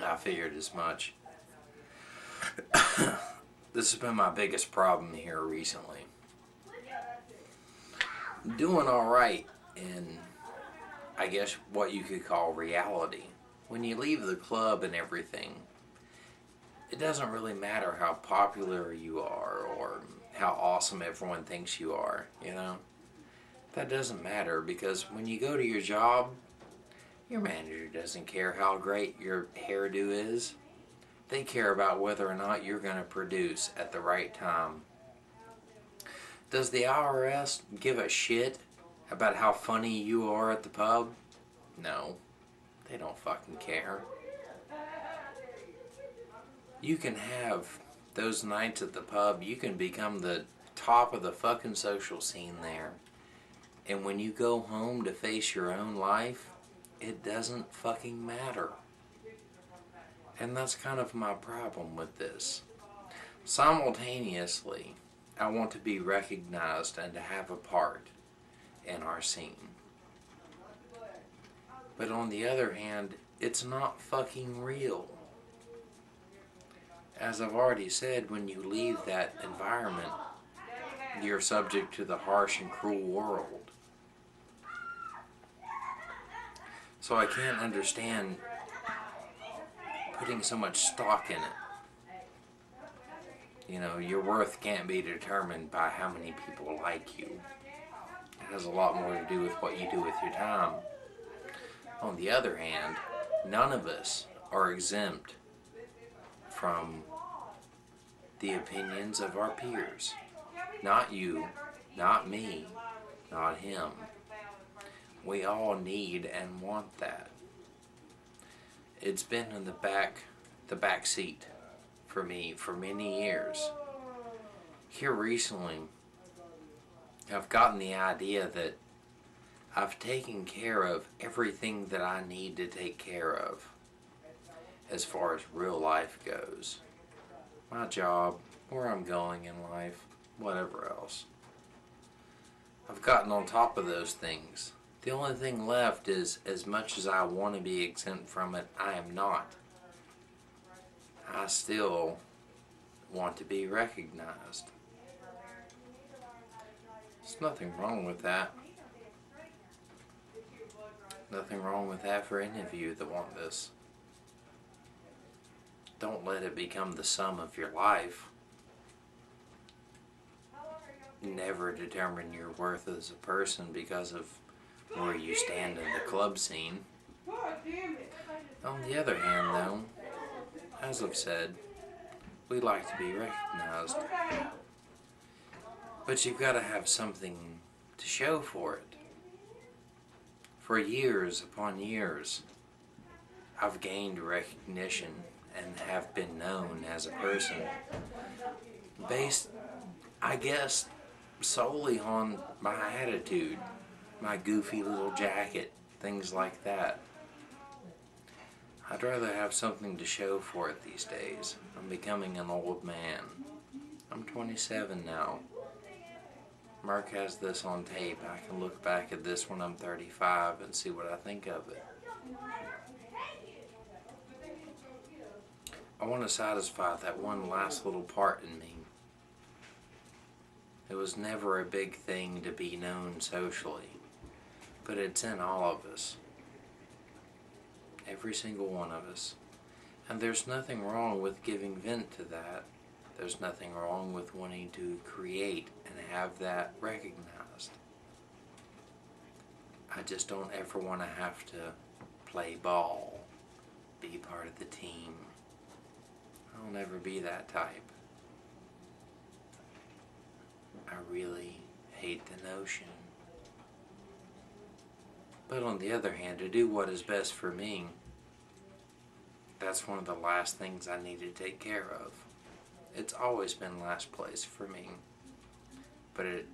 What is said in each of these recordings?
I figured as much. This has been my biggest problem here recently. I'm doing alright in, I guess, what you could call reality. When you leave the club and everything, it doesn't really matter how popular you are or how awesome everyone thinks you are, you know? That doesn't matter because when you go to your job, your manager doesn't care how great your hairdo is. They care about whether or not you're going to produce at the right time. Does the IRS give a shit about how funny you are at the pub? No, they don't fucking care. You can have those nights at the pub, you can become the top of the fucking social scene there. And when you go home to face your own life, it doesn't fucking matter. And that's kind of my problem with this. Simultaneously, I want to be recognized and to have a part in our scene. But on the other hand, it's not fucking real. As I've already said, when you leave that environment, you're subject to the harsh and cruel world. So I can't understand putting so much stock in it. You know, your worth can't be determined by how many people like you. It has a lot more to do with what you do with your time. On the other hand, none of us are exempt from the opinions of our peers. Not you, not me, not him. We all need and want that. It's been in the back seat for me for many years. Here recently, I've gotten the idea that I've taken care of everything that I need to take care of as far as real life goes. My job, where I'm going in life, whatever else. I've gotten on top of those things. The only thing left is, as much as I want to be exempt from it, I am not. I still want to be recognized. There's nothing wrong with that. Nothing wrong with that for any of you that want this. Don't let it become the sum of your life. Never determine your worth as a person because of where you stand in the club scene. On the other hand, though, as I've said, we like to be recognized. But you've got to have something to show for it. For years upon years, I've gained recognition and have been known as a person based, I guess, solely on my attitude, my goofy little jacket, things like that. I'd rather have something to show for it these days. I'm becoming an old man. I'm 27 now. Mark has this on tape. I can look back at this when I'm 35 and see what I think of it. I want to satisfy that one last little part in me. It was never a big thing to be known socially, but it's in all of us. Every single one of us. And there's nothing wrong with giving vent to that. There's nothing wrong with wanting to create and have that recognized. I just don't ever want to have to play ball, be part of the team. I'll never be that type. I really hate the notion. But on the other hand, to do what is best for me, that's one of the last things I need to take care of. It's always been last place for me, but it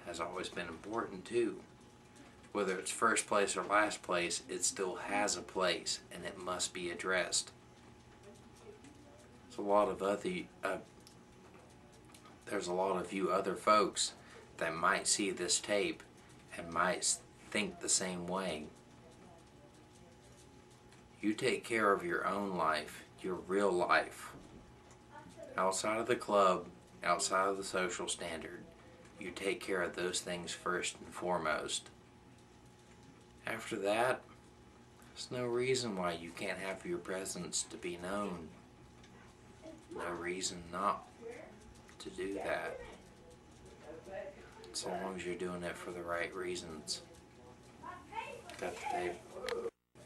has always been important too. Whether it's first place or last place, it still has a place and it must be addressed. There's a lot of you other folks that might see this tape and might think the same way. You take care of your own life, your real life. Outside of the club, outside of the social standard, you take care of those things first and foremost. After that, there's no reason why you can't have your presence to be known. No reason not to do that. So long as you're doing it for the right reasons. Got the tape.